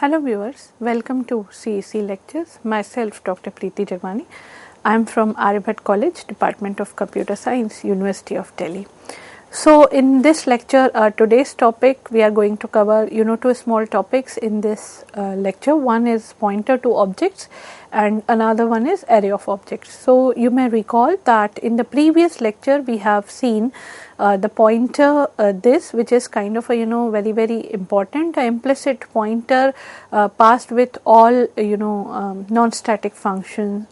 Hello viewers, welcome to CEC lectures. Myself Dr. Preeti Jagmani. I am from Aryabhat College, Department of Computer Science, University of Delhi. So in this lecture, today's topic we are going to cover two small topics in this lecture. One is pointer to objects and another one is array of objects. So you may recall that in the previous lecture we have seen the pointer this, which is kind of a very important implicit pointer passed with all non-static function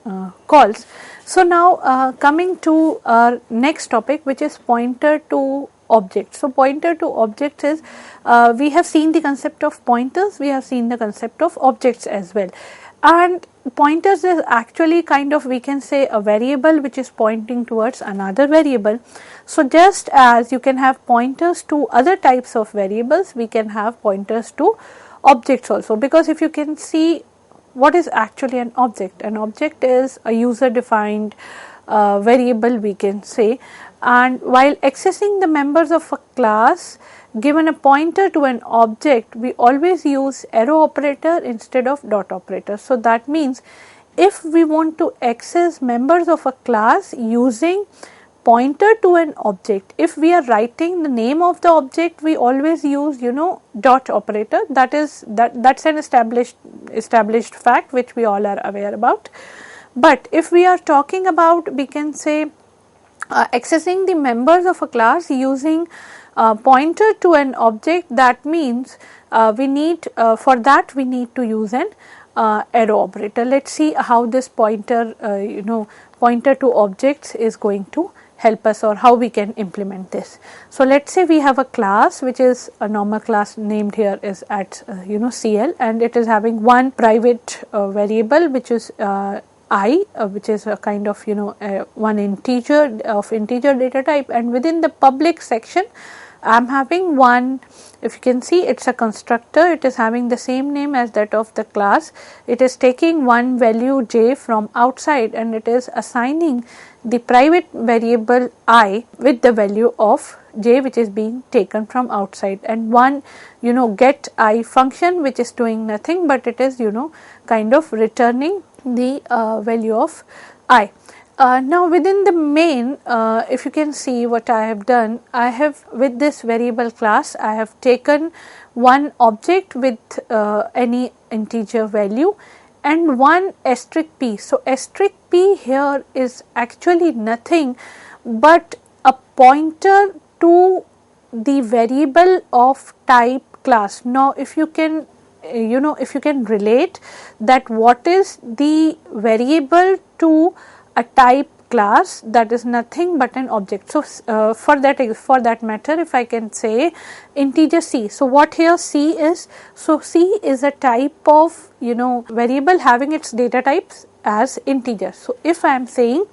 calls. So now coming to our next topic, which is pointer to objects. So pointer to objects is we have seen the concept of pointers, we have seen the concept of objects as well. And pointers is actually kind of, we can say, a variable which is pointing towards another variable. So just as you can have pointers to other types of variables, we can have pointers to objects also, because if you can see what is actually an object. An object is a user defined variable, we can say, and while accessing the members of a class given a pointer to an object, we always use arrow operator instead of dot operator. So that means if we want to access members of a class using pointer to an object, if we are writing the name of the object, we always use dot operator. That's an established fact which we all are aware about. But if we are talking about, we can say, accessing the members of a class using pointer to an object, that means we need for that we need to use an arrow operator. Let's see how this pointer pointer to objects is going to help us, or how we can implement this. So let's say we have a class which is a normal class named here is at CL, and it is having one private variable which is I, which is a kind of one integer of integer data type, and within the public section I am having one, if you can see, it's a constructor, it is having the same name as that of the class. It is taking one value j from outside and it is assigning the private variable I with the value of j which is being taken from outside, and one get I function which is doing nothing but it is kind of returning the value of I. Now within the main, if you can see what I have done, I have, with this variable class, I have taken one object with any integer value and one asterisk p. So asterisk p here is actually nothing but a pointer to the variable of type class. Now if you can if you can relate that what is the variable to a type class, that is nothing but an object. So for that matter, if I can say integer c. So what here c is? So c is a type of variable having its data types as integer. So if I am saying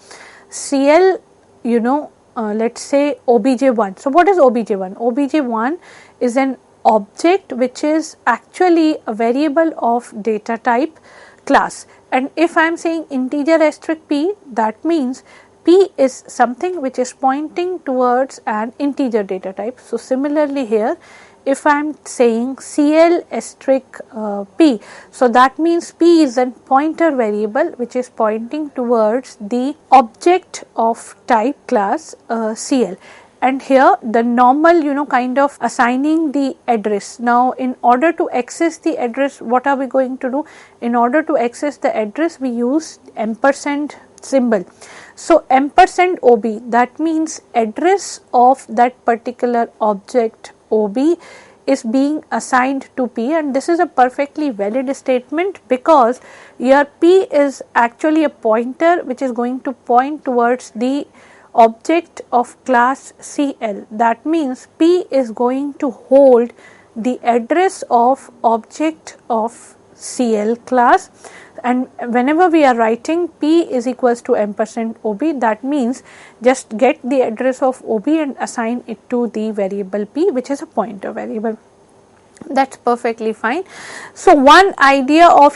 CL let's say obj1. So what is obj1? Obj1 is an object which is actually a variable of data type class, and if I am saying integer asterisk p, that means p is something which is pointing towards an integer data type. So similarly here, if I am saying CL asterisk p, so that means p is a pointer variable which is pointing towards the object of type class CL. And here the normal kind of assigning the address. Now in order to access the address, what are we going to do? In order to access the address, we use ampersand symbol. So ampersand ob, that means address of that particular object ob is being assigned to p, and this is a perfectly valid statement because here p is actually a pointer which is going to point towards the object of class CL. That means p is going to hold the address of object of CL class, and whenever we are writing p is equals to ampersand ob, that means just get the address of ob and assign it to the variable p, which is a pointer variable. That's perfectly fine. So one idea of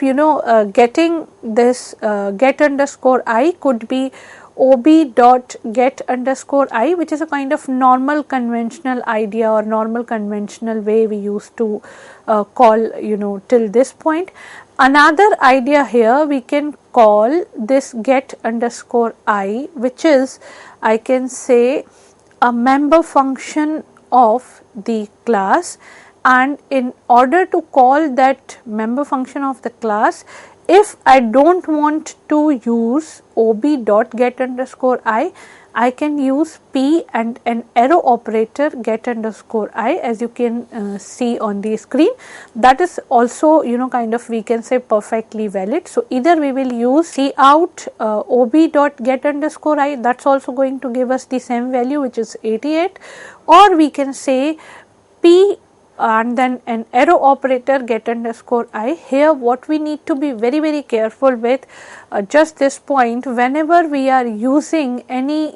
getting this get underscore I could be ob dot get underscore I, which is a kind of normal conventional idea or normal conventional way we used to call till this point. Another idea here, we can call this get underscore I, which is, I can say, a member function of the class, and in order to call that member function of the class, if I do not want to use ob dot get underscore I can use p and an arrow operator get underscore I, as you can see on the screen. That is also kind of, we can say, perfectly valid. So, either we will use cout ob dot get underscore I, that is also going to give us the same value, which is 88, or we can say p and then an arrow operator get underscore I. Here what we need to be very careful with just this point, whenever we are using any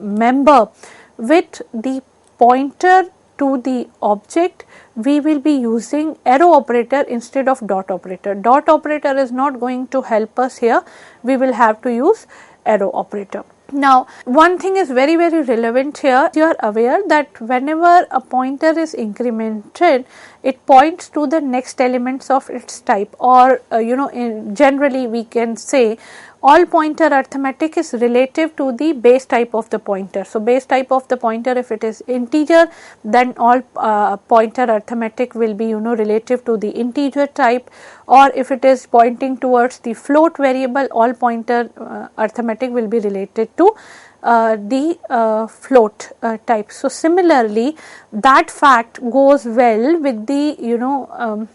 member with the pointer to the object, we will be using arrow operator instead of dot operator. Dot operator is not going to help us here, we will have to use arrow operator. Now, one thing is very relevant here. You are aware that whenever a pointer is incremented, it points to the next elements of its type, or generally we can say all pointer arithmetic is relative to the base type of the pointer. So, base type of the pointer, if it is integer, then all pointer arithmetic will be relative to the integer type, or if it is pointing towards the float variable, all pointer arithmetic will be related to the float type. So, similarly that fact goes well with the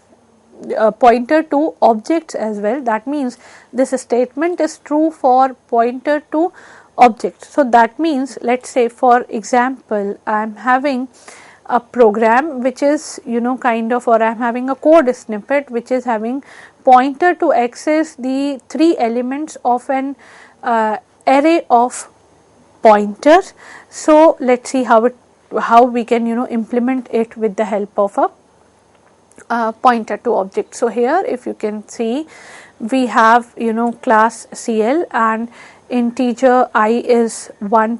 pointer to objects as well. That means this statement is true for pointer to object. So, that means let us say, for example, I am having a program which is kind of, or I am having a code snippet which is having pointer to access the 3 elements of an array of pointers. So, let us see how we can implement it with the help of a pointer to object. So, here if you can see, we have class CL and integer I is one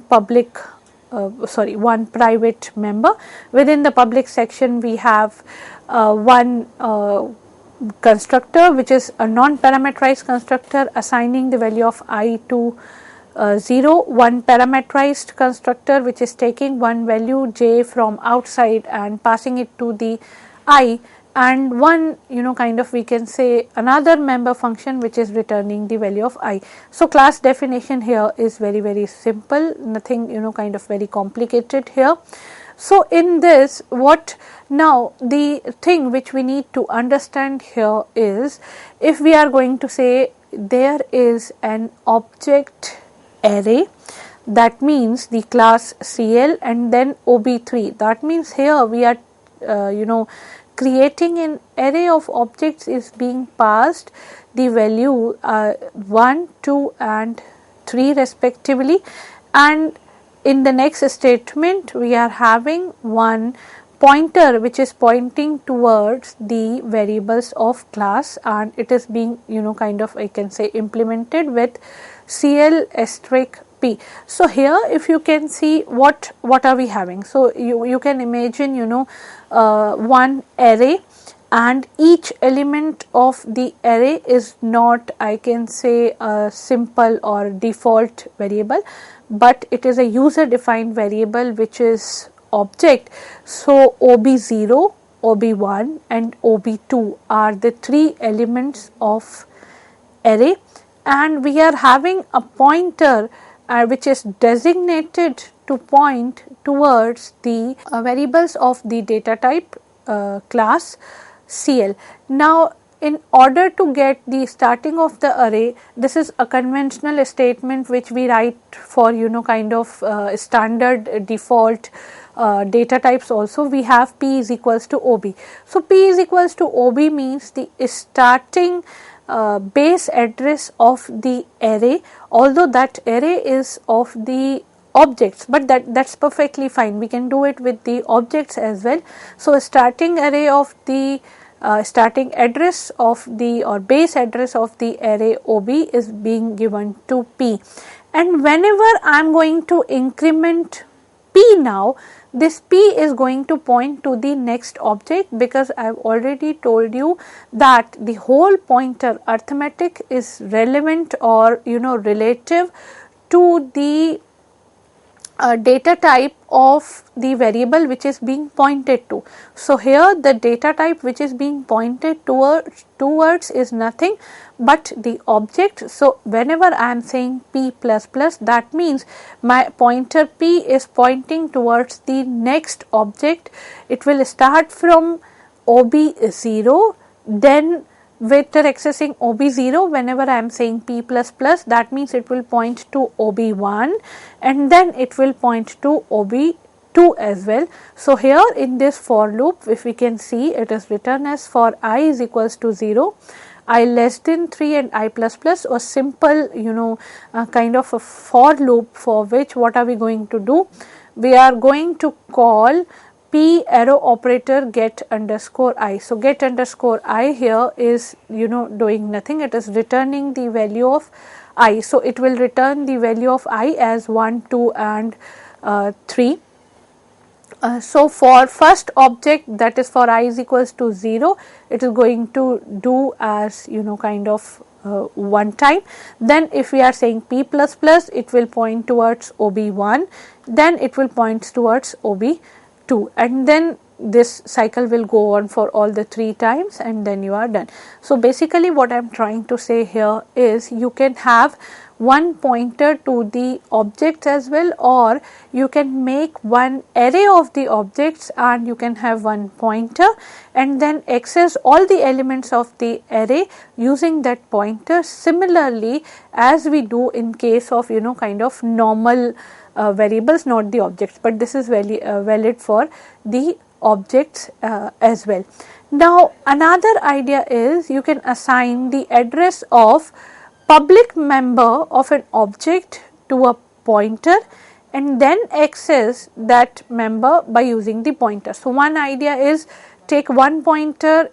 private member. Within the public section we have one constructor which is a non-parameterized constructor assigning the value of I to 0, one parameterized constructor which is taking one value j from outside and passing it to the I, and one kind of, we can say, another member function which is returning the value of I. So, class definition here is very simple, nothing kind of very complicated here. So, in this, what now the thing which we need to understand here is, if we are going to say there is an object array, that means the class CL and then OB3, that means here we are creating an array of objects is being passed the value 1, 2 and 3 respectively, and in the next statement we are having one pointer which is pointing towards the variables of class, and it is being kind of, I can say, implemented with CL asterisk P. So, here if you can see what are we having. So, you can imagine one array, and each element of the array is not, I can say, a simple or default variable, but it is a user defined variable which is object. So, OB0, OB1 and OB2 are the 3 elements of array, and we are having a pointer which is designated to point towards the variables of the data type class CL. Now, in order to get the starting of the array, this is a conventional statement which we write for kind of standard default data types also. We have P is equals to OB. So, P is equals to OB means the starting base address of the array, although that array is of the objects, but that's perfectly fine, we can do it with the objects as well. So, a starting array of the starting address of the or base address of the array OB is being given to P, and whenever I am going to increment P now, this P is going to point to the next object, because I have already told you that the whole pointer arithmetic is relevant or relative to the data type of the variable which is being pointed to. So, here the data type which is being pointed towards is nothing but the object. So, whenever I am saying P plus plus, that means my pointer P is pointing towards the next object. It will start from OB0, then vector accessing OB0. Whenever I am saying P plus plus, that means it will point to OB1 and then it will point to OB2 as well. So, here in this for loop, if we can see, it is written as for I is equals to 0, I less than 3 and I plus plus, or simple kind of a for loop, for which what are we going to do? We are going to call P arrow operator get underscore I. So, get underscore I here is doing nothing, it is returning the value of I. So, it will return the value of I as 1, 2 and 3. So, for first object, that is for I is equals to 0, it is going to do as kind of one time. Then if we are saying P plus plus, it will point towards OB1, then it will point towards OB2, and then this cycle will go on for all the 3 times and then you are done. So, basically what I am trying to say here is you can have one pointer to the objects as well, or you can make one array of the objects and you can have one pointer and then access all the elements of the array using that pointer, similarly as we do in case of kind of normal variables, not the objects, but this is valid for the objects as well. Now, another idea is you can assign the address of public member of an object to a pointer and then access that member by using the pointer. So, one idea is take one pointer,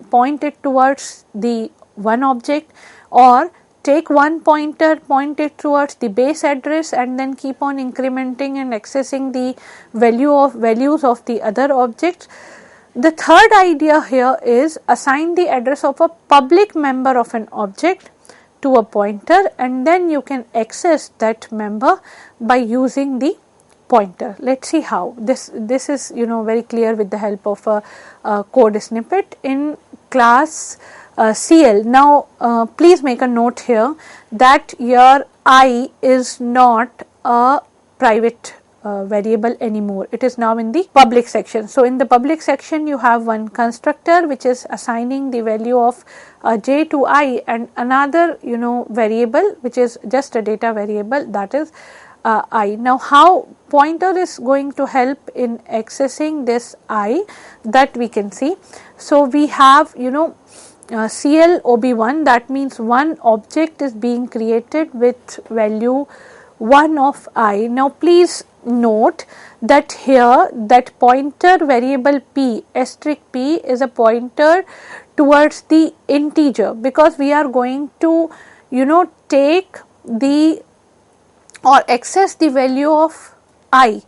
point it towards the one object, or take one pointer, point it towards the base address and then keep on incrementing and accessing the values of the other objects. The third idea here is assign the address of a public member of an object to a pointer and then you can access that member by using the pointer. Let us see how. This is very clear with the help of a code snippet in class CL. Now, please make a note here that your I is not a private variable anymore, it is now in the public section. So, in the public section you have one constructor which is assigning the value of j to I, and another variable which is just a data variable, that is I. Now, how pointer is going to help in accessing this I, that we can see. So, we have CL OB1, that means one object is being created with value 1 of I. Now, please note that here that pointer variable P asterisk P is a pointer towards the integer, because we are going to take the or access the value of I.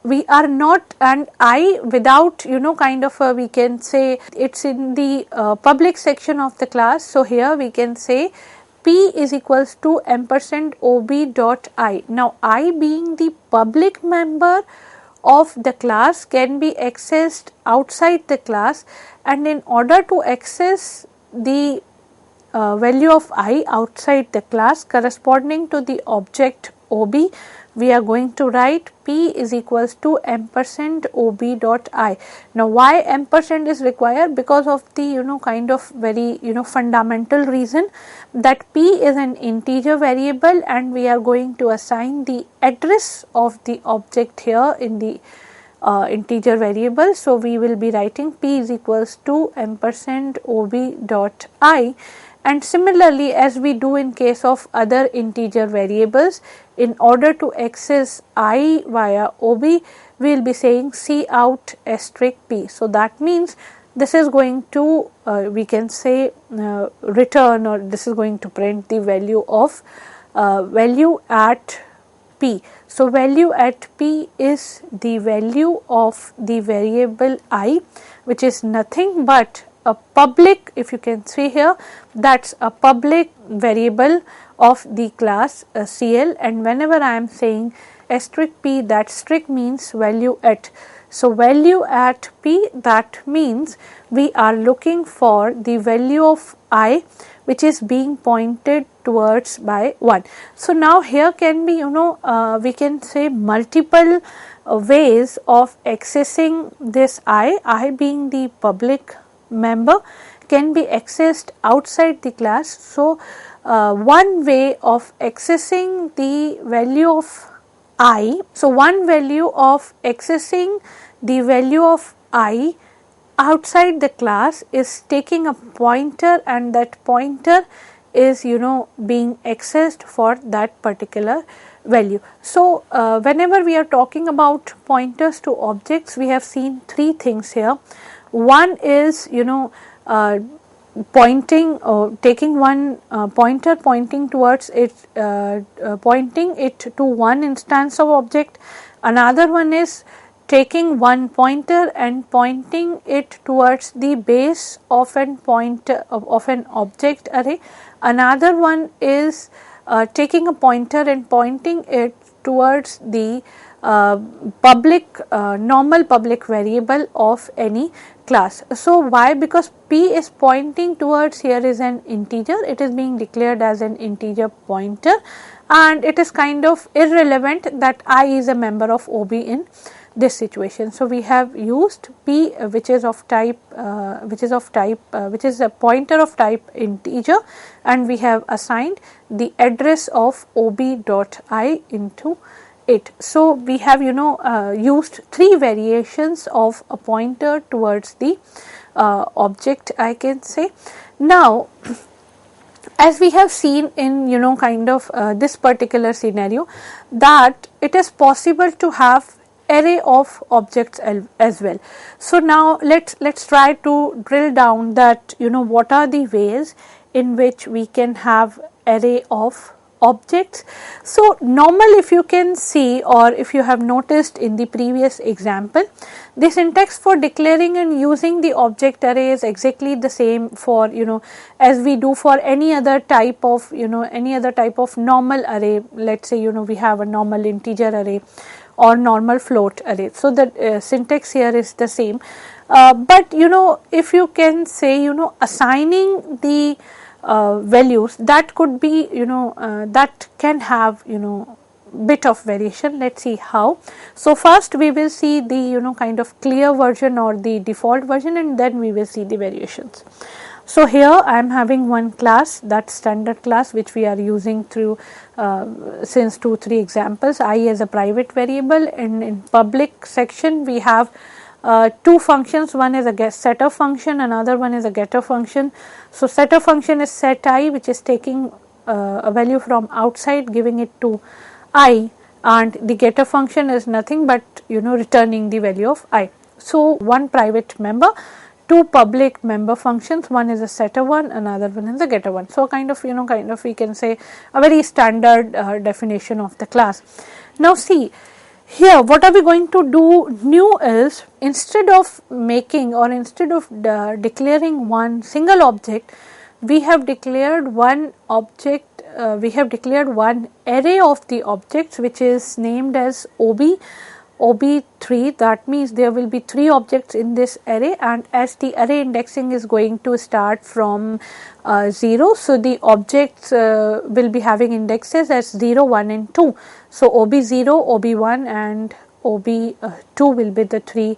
We are not, and I without kind of we can say it's in the public section of the class. So, here we can say P is equals to ampersand OB dot I. Now, I being the public member of the class can be accessed outside the class, and in order to access the value of I outside the class corresponding to the object OB, we are going to write P is equals to ampersand OB dot I. Now, why ampersand is required? Because of the kind of very fundamental reason that P is an integer variable and we are going to assign the address of the object here in the integer variable. So, we will be writing P is equals to ampersand OB dot I. And similarly, as we do in case of other integer variables, in order to access I via OB, we will be saying C out asterisk P. So, that means this is going to we can say return, or this is going to print the value of value at p. So, value at p is the value of the variable I, which is nothing but a public, if you can see here, that is a public variable of the class CL, and whenever I am saying asterisk p, that strict means value at. So, value at p, that means we are looking for the value of I which is being pointed towards by 1. So, now here can be we can say multiple ways of accessing this I being the public member can be accessed outside the class. So, one way of accessing the value of I, so one value of accessing the value of I outside the class is taking a pointer, and that pointer is being accessed for that particular value. So, whenever we are talking about pointers to objects, we have seen three things here. One is pointing or taking one pointer, pointing towards it, pointing it to one instance of object. Another one is taking one pointer and pointing it towards the base of an pointer of an object array. Another one is taking a pointer and pointing it towards the normal public variable of any class. So, why? Because p is pointing towards, here is an integer, it is being declared as an integer pointer, and it is kind of irrelevant that I is a member of OB in this situation. So, we have used p which is of type which is a pointer of type integer, and we have assigned the address of OB dot I into it. So, we have used three variations of a pointer towards the object, I can say. Now, as we have seen in this particular scenario, that it is possible to have array of objects as well. So, now let's try to drill down that what are the ways in which we can have array of objects. So, normal, if you can see, or if you have noticed in the previous example, the syntax for declaring and using the object array is exactly the same for as we do for any other type of normal array. Let us say we have a normal integer array or normal float array. So, the syntax here is the same, but if you can say assigning the values, that could be that can have bit of variation. Let us see how. So, first we will see the kind of clear version or the default version, and then we will see the variations. So, here I am having one class, that standard class, which we are using through since 2-3 examples. I as a private variable, and in public section we have two functions. One is a setter function, another one is a getter function. So, setter function is set I, which is taking a value from outside, giving it to I, and the getter function is nothing but returning the value of I. So, one private member, two public member functions, one is a setter one, another one is a getter one. So, kind of we can say a very standard definition of the class. Now, see here, what are we going to do new is, instead of making or instead of declaring one single object, we have declared one object, we have declared one array of the objects, which is named as OB3. That means there will be 3 objects in this array, and as the array indexing is going to start from 0, so the objects will be having indexes as 0, 1 and 2. So, OB0, OB1 and OB2 will be the 3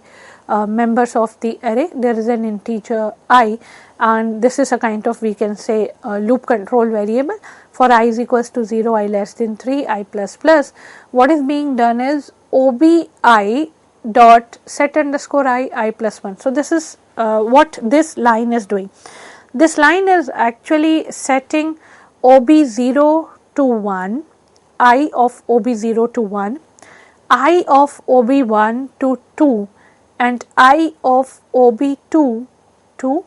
members of the array. There is an integer I, and this is a kind of, we can say, a loop control variable. For I is equals to 0, I less than 3, I plus plus. What is being done is OBI dot set underscore I plus 1. So, this is what this line is doing. This line is actually setting OB0 to 1, I of OB0 to 1, I of OB1 to 2 and I of OB2 2,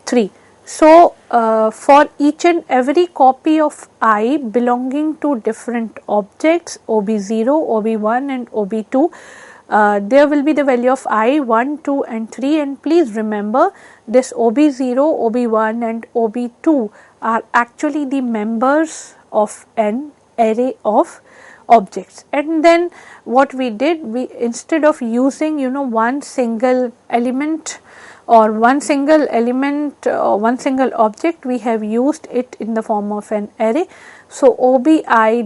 3. So, for each and every copy of I belonging to different objects OB0, OB1 and OB2, there will be the value of I 1, 2 and 3, and please remember this OB0, OB1 and OB2 are actually the members of an array of objects. And then what we did, we instead of using one single element or one single element or one single object, we have used it in the form of an array. So, obi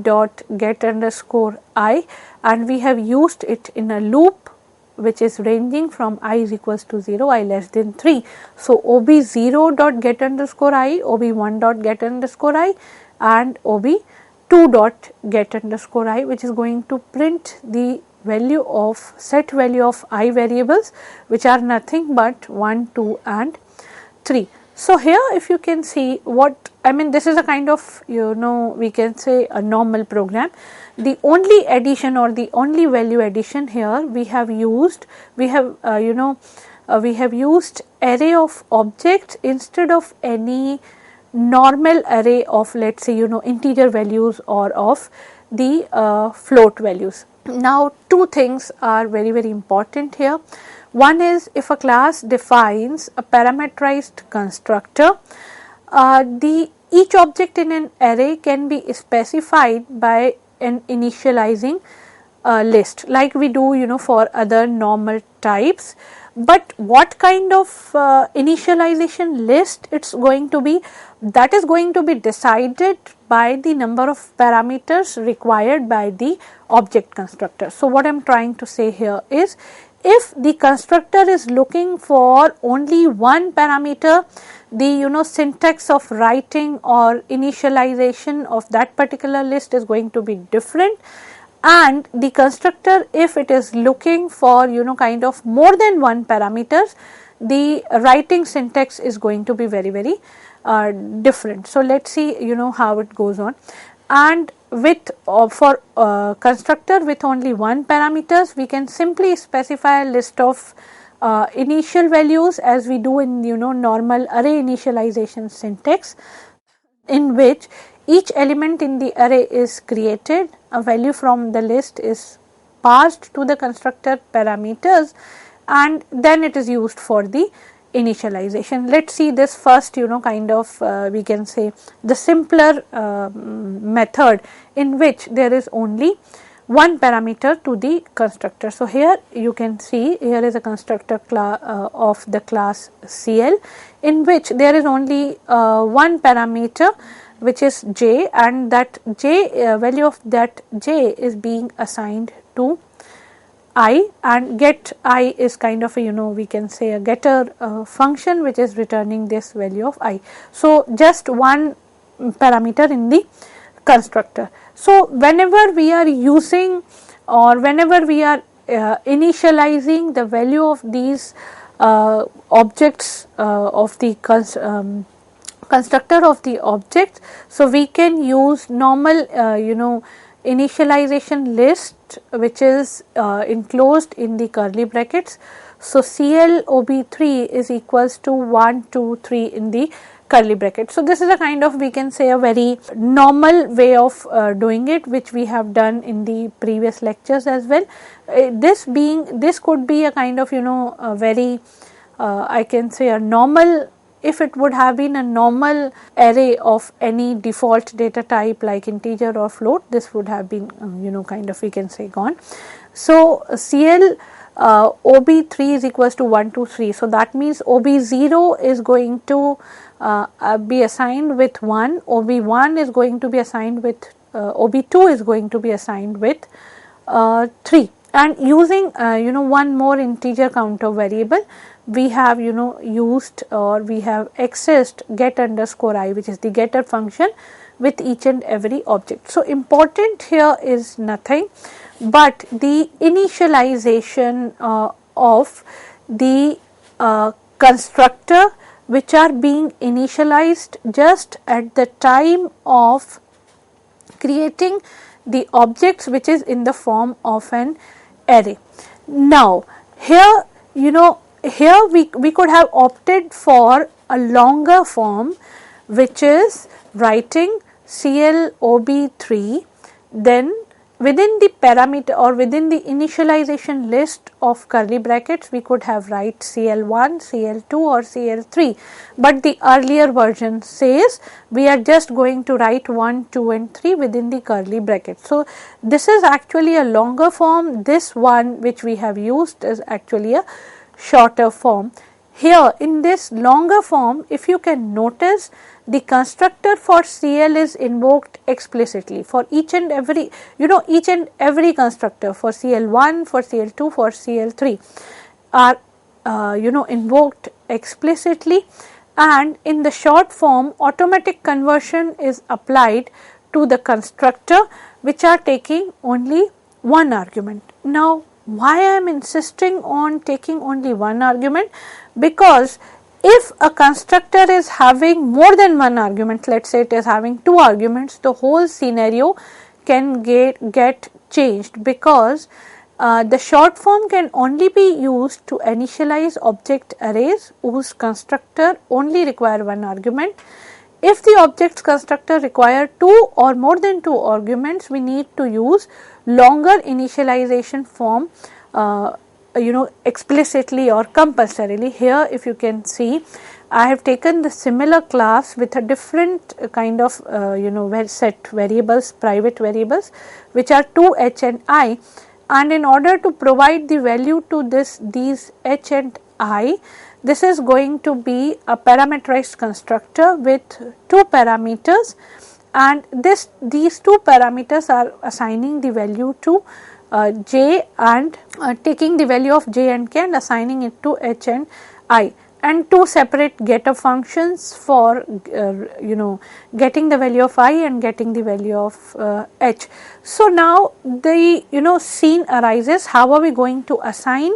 dot get underscore I, and we have used it in a loop which is ranging from I is equals to 0, I less than 3. So, ob0 dot get underscore I, ob1 dot get underscore I and ob2 dot get underscore I, which is going to print the value of set value of I variables, which are nothing but 1, 2 and 3. So, here if you can see what I mean, this is a kind of we can say a normal program. The only addition or the only value addition here we have used, we have used array of objects instead of any normal array of, let us say integer values or of the float values. Now, two things are very important here. One is, if a class defines a parameterized constructor, each object in an array can be specified by an initializing list, like we do for other normal types. But what kind of initialization list it is going to be, that is going to be decided by the number of parameters required by the object constructor. So, what I am trying to say here is, if the constructor is looking for only one parameter, the syntax of writing or initialization of that particular list is going to be different, and the constructor, if it is looking for kind of more than one parameters, the writing syntax is going to be very different. So, let us see how it goes on. And with for constructor with only one parameters, we can simply specify a list of initial values as we do in normal array initialization syntax, in which each element in the array is created, a value from the list is passed to the constructor parameters, and then it is used for the initialization. Let us see this first kind of we can say the simpler method, in which there is only one parameter to the constructor. So, here you can see, here is a constructor of the class CL, in which there is only one parameter, which is j, and that j value of that j is being assigned to I, and get I is kind of a we can say a getter function which is returning this value of I. So, just one parameter in the constructor. So, whenever we are using or whenever we are initializing the value of these objects of the constructor of the object, so we can use normal initialization list, which is enclosed in the curly brackets. So, CL OB3 is equals to 1, 2, 3 in the curly bracket. So, this is a kind of we can say a very normal way of doing it, which we have done in the previous lectures as well. This could be a kind of a very I can say a normal, if it would have been a normal array of any default data type like integer or float, this would have been kind of we can say gone. So, CL OB3 is equals to 1, 2, 3. So, that means OB0 is going to be assigned with 1, OB1 is going to be assigned with OB2 is going to be assigned with 3, and using one more integer counter variable, we have used or we have accessed get underscore I, which is the getter function with each and every object. So, important here is nothing but the initialization of the constructor, which are being initialized just at the time of creating the objects which is in the form of an array. Now, here here we could have opted for a longer form, which is writing CLOB3, then within the parameter or within the initialization list of curly brackets we could have write CL1, CL2 or CL3, but the earlier version says we are just going to write 1, 2 and 3 within the curly brackets. So, this is actually a longer form, this one which we have used is actually a shorter form. Here in this longer form, if you can notice, the constructor for CL is invoked explicitly for each and every, each and every constructor for CL1, for CL2, for CL3 are invoked explicitly, and in the short form automatic conversion is applied to the constructor which are taking only one argument. Now, why I am insisting on taking only one argument? Because if a constructor is having more than one argument, let us say it is having two arguments, the whole scenario can get changed, because the short form can only be used to initialize object arrays whose constructor only require one argument. If the object's constructor require two or more than two arguments, we need to use longer initialization form explicitly or compulsorily. Here if you can see, I have taken the similar class with a different kind of set variables, private variables, which are 2 h and I, and in order to provide the value to these h and I, this is going to be a parameterized constructor with two parameters, and these two parameters are assigning the value to j and taking the value of j and k and assigning it to h and I, and two separate getter functions for getting the value of I and getting the value of h. So, now the scene arises, how are we going to assign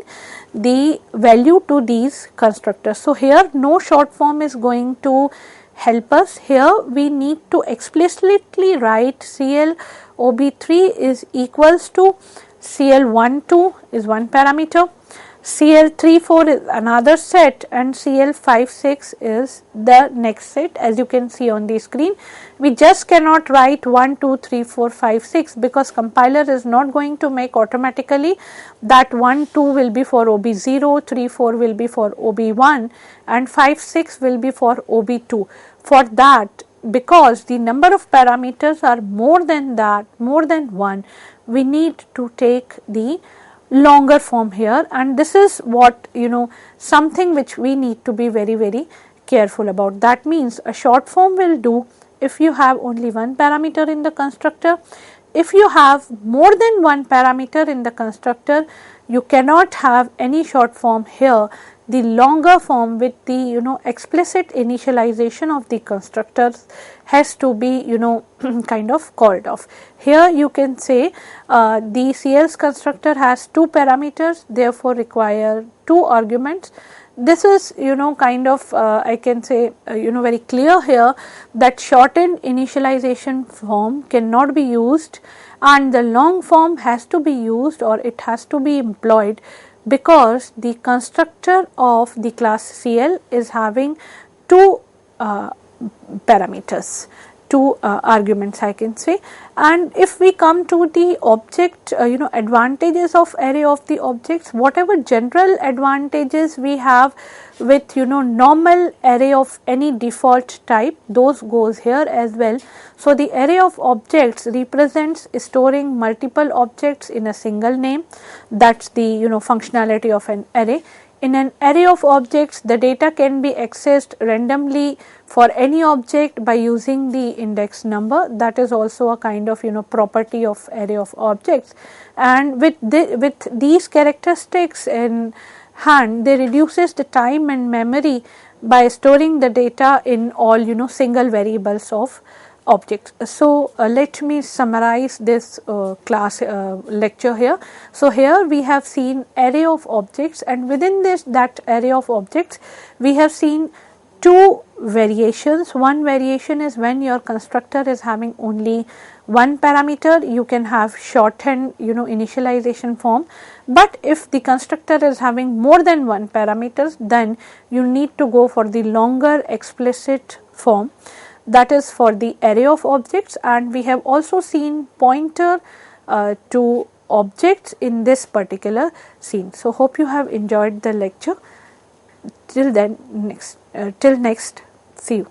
the value to these constructors. So, here no short form is going to help us. Here we need to explicitly write CLOB3 is equals to CL12 is one parameter, CL34 is another set, and CL56 is the next set. As you can see on the screen, we just cannot write 1, 2, 3, 4, 5, 6 because compiler is not going to make automatically that 1, 2 will be for OB0, 3, 4 will be for OB1 and 5, 6 will be for OB2. For that, because the number of parameters are more than that, more than one, we need to take the longer form here, and this is what something which we need to be very careful about. That means a short form will do if you have only one parameter in the constructor. If you have more than one parameter in the constructor, you cannot have any short form here. The longer form with the explicit initialization of the constructors has to be kind of called off. Here you can say the CL's constructor has two parameters, therefore require two arguments. This is kind of I can say very clear here that shortened initialization form cannot be used and the long form has to be used or it has to be employed, because the constructor of the class CL is having two parameters, two arguments I can say. And if we come to the object advantages of array of the objects, whatever general advantages we have with normal array of any default type, those goes here as well. So, the array of objects represents storing multiple objects in a single name, that is the functionality of an array. In an array of objects, the data can be accessed randomly for any object by using the index number. That is also a kind of property of array of objects, and with these characteristics in hand, they reduces the time and memory by storing the data in all single variables of objects. So, let me summarize this class lecture here. So, here we have seen array of objects, and within that array of objects we have seen two variations. One variation is when your constructor is having only one parameter, you can have shorthand initialization form, but if the constructor is having more than one parameters, then you need to go for the longer explicit form, that is for the array of objects. And we have also seen pointer to objects in this particular scene. So, hope you have enjoyed the lecture. Till then, till next, see you.